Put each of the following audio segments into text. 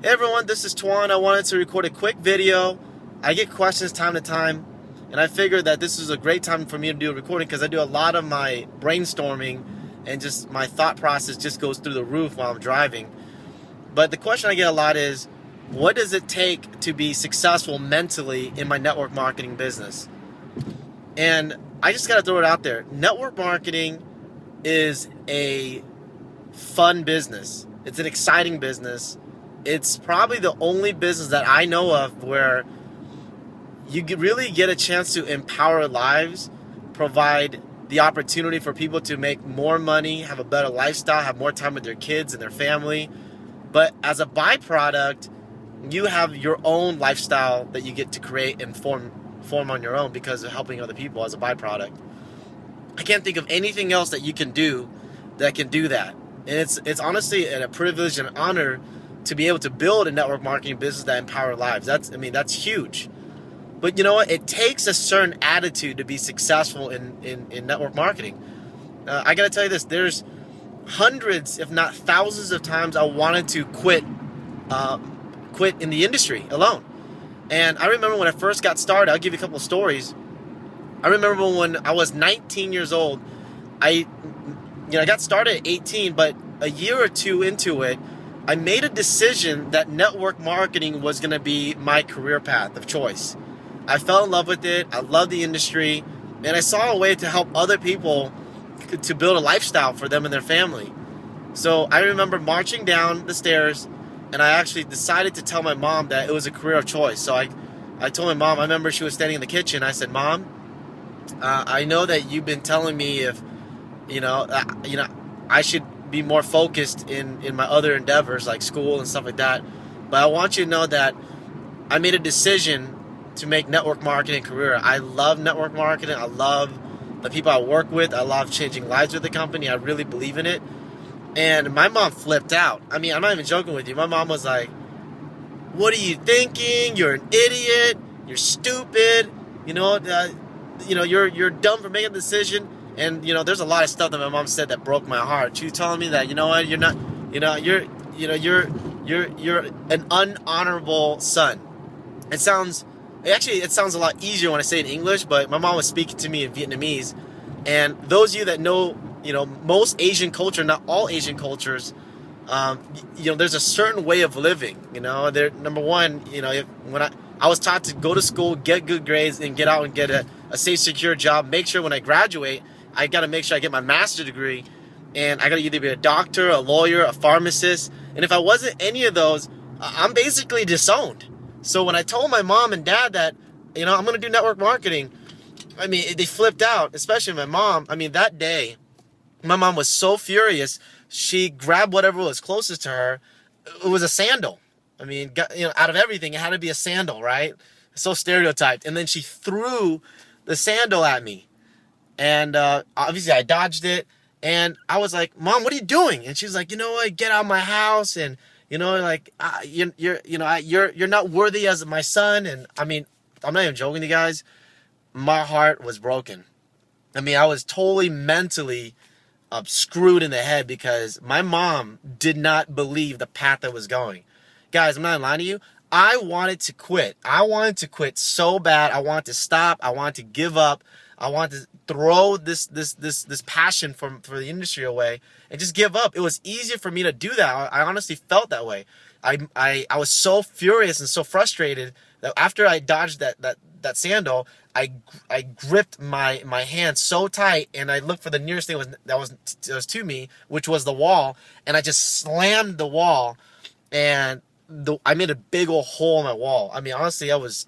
Hey everyone, this is Tuan. I wanted to record a quick video. I get questions time to time, and I figured that this is a great time for me to do a recording because I do a lot of my brainstorming and just my thought process just goes through the roof while I'm driving. But the question I get a lot is, what does it take to be successful mentally in my network marketing business? And I just got to throw it out there. Network marketing is a fun business. It's an exciting business. It's probably the only business that I know of where you really get a chance to empower lives, provide the opportunity for people to make more money, have a better lifestyle, have more time with their kids and their family. But as a byproduct, you have your own lifestyle that you get to create and form on your own because of helping other people as a byproduct. I can't think of anything else that you can do that can do that. And it's honestly a privilege and honor to be able to build a network marketing business that empower lives. That's huge. But you know what? It takes a certain attitude to be successful in network marketing. I got to tell you this. There's hundreds, if not thousands of times I wanted to quit in the industry alone. And I remember when I first got started, I'll give you a couple of stories. I remember when I was 19 years old, I got started at 18, but a year or two into it, I made a decision that network marketing was going to be my career path of choice. I fell in love with it. I love the industry, and I saw a way to help other people to build a lifestyle for them and their family. So I remember marching down the stairs, and I actually decided to tell my mom that it was a career of choice. So I told my mom, I remember she was standing in the kitchen. I said, Mom, I know that you've been telling me if, I should be more focused in my other endeavors like school and stuff like that. But I want you to know that I made a decision to make network marketing a career. I love network marketing. I love the people I work with. I love changing lives with the company. I really believe in it. And my mom flipped out. I mean, I'm not even joking with you. My mom was like, what are you thinking? You're an idiot. You're stupid. You're dumb for making a decision. And, there's a lot of stuff that my mom said that broke my heart. She was telling me that, you're not, you're an unhonorable son. It sounds a lot easier when I say it in English, but my mom was speaking to me in Vietnamese. And those of you that know, most Asian culture, not all Asian cultures, there's a certain way of living. Number one, when I was taught to go to school, get good grades, and get out and get a safe, secure job. Make sure when I graduate, I got to make sure I get my master's degree, and I got to either be a doctor, a lawyer, a pharmacist. And if I wasn't any of those, I'm basically disowned. So when I told my mom and dad that, I'm going to do network marketing, I mean, they flipped out, especially my mom. I mean, that day, my mom was so furious. She grabbed whatever was closest to her. It was a sandal. I mean, out of everything, it had to be a sandal, right? So stereotyped. And then she threw the sandal at me. And obviously I dodged it. And I was like, Mom, what are you doing? And she's like, you know what? Get out of my house. And, you're not worthy as my son. And I mean, I'm not even joking, you guys. My heart was broken. I mean, I was totally mentally screwed in the head because my mom did not believe the path I was going. Guys, I'm not lying to you. I wanted to quit. I wanted to quit so bad. I wanted to stop. I wanted to give up. I wanted to throw this passion for the industry away and just give up. It was easier for me to do that. I honestly felt that way. I was so furious and so frustrated that after I dodged that sandal, I gripped my hand so tight, and I looked for the nearest thing that was to me, which was the wall, and I just slammed the wall, and I made a big old hole in my wall. I mean, honestly, there was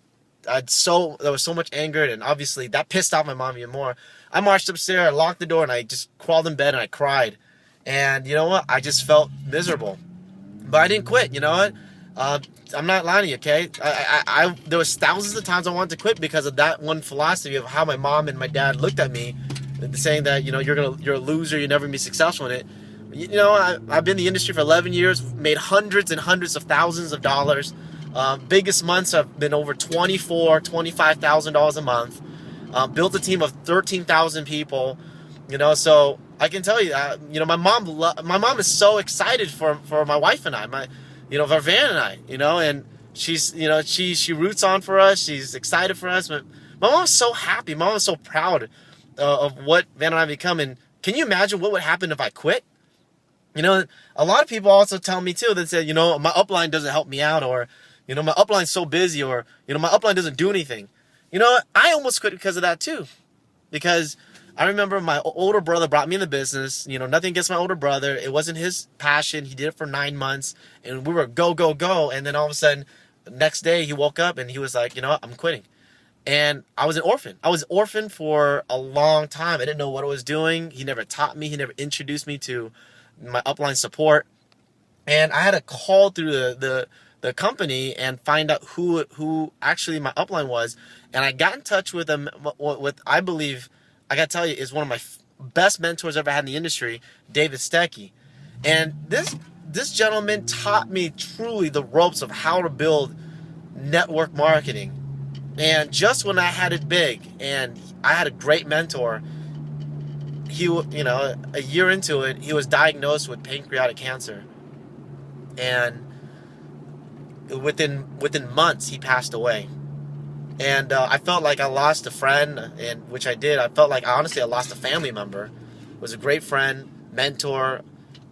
so much anger, and obviously that pissed off my mom even more. I marched upstairs, I locked the door, and I just crawled in bed and I cried. And you know what? I just felt miserable, but I didn't quit. You know what? I'm not lying to you, okay? There was thousands of times I wanted to quit because of that one philosophy of how my mom and my dad looked at me, saying that you're a loser, you'll never be successful in it. I've been in the industry for 11 years, made hundreds and hundreds of thousands of dollars. Biggest months have been over $25,000 a month. Built a team of 13,000 people. So I can tell you, my mom is so excited for my wife and I. for Van and I, and she's, she roots on for us. She's excited for us. But my mom's so happy. My mom's so proud of what Van and I become. And can you imagine what would happen if I quit? A lot of people also tell me too that say, my upline doesn't help me out, or, my upline's so busy, or, my upline doesn't do anything. I almost quit because of that too. Because I remember my older brother brought me in the business. Nothing against my older brother. It wasn't his passion. He did it for 9 months, and we were go, go, go. And then all of a sudden, the next day he woke up and he was like, I'm quitting. And I was an orphan. I was orphaned for a long time. I didn't know what I was doing. He never taught me. He never introduced me to my upline support. And I had to call through the company and find out who actually my upline was. And I got in touch with them, with I believe, I got to tell you, is one of my best mentors I've ever had in the industry, David Stecky. And this gentleman taught me truly the ropes of how to build network marketing. And just when I had it big and I had a great mentor, he, a year into it, he was diagnosed with pancreatic cancer. And within months, he passed away. And I felt like I lost a friend, and which I did. I felt like, honestly, I lost a family member. It was a great friend, mentor.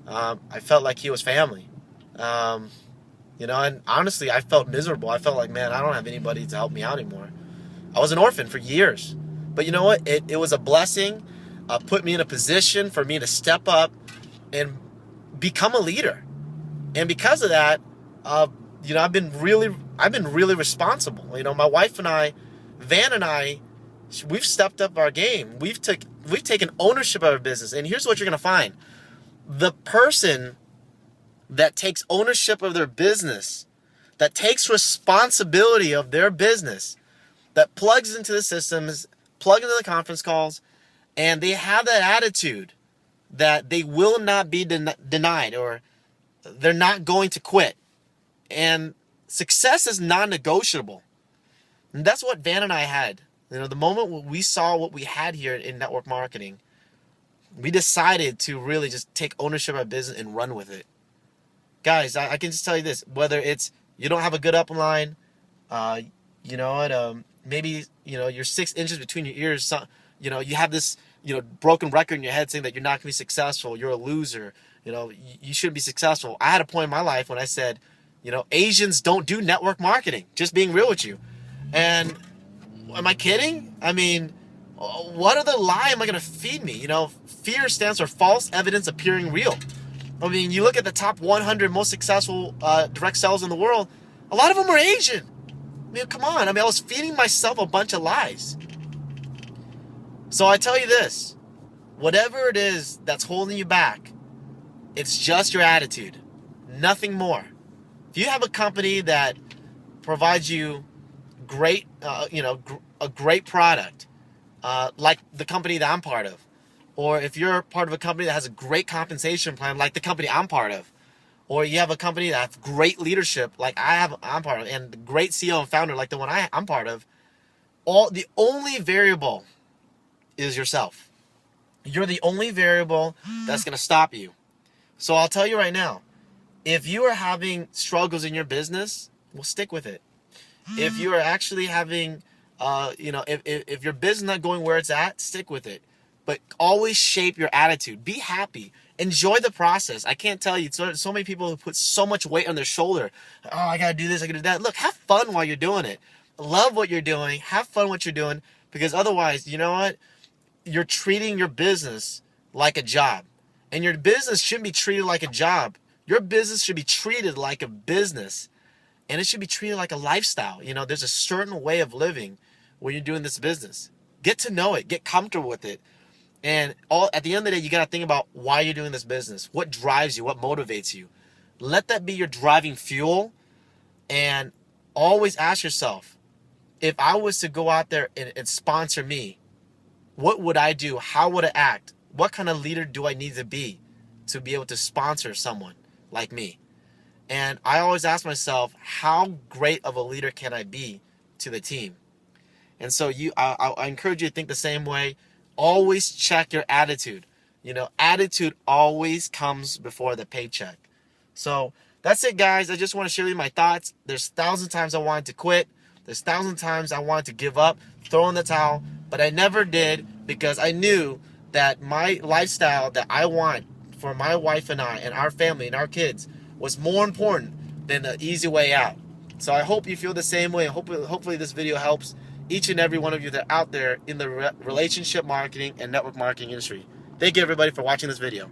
I felt like he was family. And honestly, I felt miserable. I felt like, man, I don't have anybody to help me out anymore. I was an orphan for years. But you know what? It was a blessing. Put me in a position for me to step up and become a leader. And because of that, I've been really responsible. My wife and I, Van and I, we've stepped up our game. We've taken ownership of our business. And here's what you're going to find. The person that takes ownership of their business, that takes responsibility of their business, that plugs into the systems, plugs into the conference calls, and they have that attitude that they will not be denied, or they're not going to quit. And success is non-negotiable. And that's what Van and I had. The moment we saw what we had here in network marketing, we decided to really just take ownership of our business and run with it. Guys, I can just tell you this, whether it's you don't have a good upline, maybe, you're 6 inches between your ears, you have this, broken record in your head saying that you're not going to be successful, you're a loser, you shouldn't be successful. I had a point in my life when I said, Asians don't do network marketing, just being real with you. And am I kidding? I mean, what other lie am I going to feed me? Fear stands for false evidence appearing real. I mean, you look at the top 100 most successful direct sellers in the world, a lot of them are Asian. I mean, come on. I was feeding myself a bunch of lies. So I tell you this, whatever it is that's holding you back, it's just your attitude, nothing more. If you have a company that provides you great, a great product, like the company that I'm part of, or if you're part of a company that has a great compensation plan, like the company I'm part of, or you have a company that has great leadership, like I'm part of, and the great CEO and founder, like the one I'm part of, the only variable is yourself. You're the only variable that's going to stop you. So I'll tell you right now, if you are having struggles in your business, well, stick with it. If you are actually having, if your business is not going where it's at, stick with it. But always shape your attitude. Be happy. Enjoy the process. I can't tell you, so many people who put so much weight on their shoulder. Oh, I got to do this, I got to do that. Look, have fun while you're doing it. Love what you're doing. Have fun what you're doing. Because otherwise, you know what? You're treating your business like a job. And your business shouldn't be treated like a job. Your business should be treated like a business. And it should be treated like a lifestyle. There's a certain way of living when you're doing this business. Get to know it. Get comfortable with it. And at the end of the day, you got to think about why you're doing this business. What drives you? What motivates you? Let that be your driving fuel. And always ask yourself, if I was to go out there and sponsor me, what would I do? How would I act? What kind of leader do I need to be able to sponsor someone like me? And I always ask myself, how great of a leader can I be to the team? And so I encourage you to think the same way. Always check your attitude. Attitude always comes before the paycheck. So That's it, guys. I just want to share with you my thoughts. There's 1,000 times I wanted to quit. There's 1,000 times I wanted to give up, throw in the towel, but I never did because I knew that my lifestyle that I want for my wife and I and our family and our kids was more important than the easy way out. So I hope you feel the same way. Hopefully this video helps each and every one of you that are out there in the relationship marketing and network marketing industry. Thank you, everybody, for watching this video.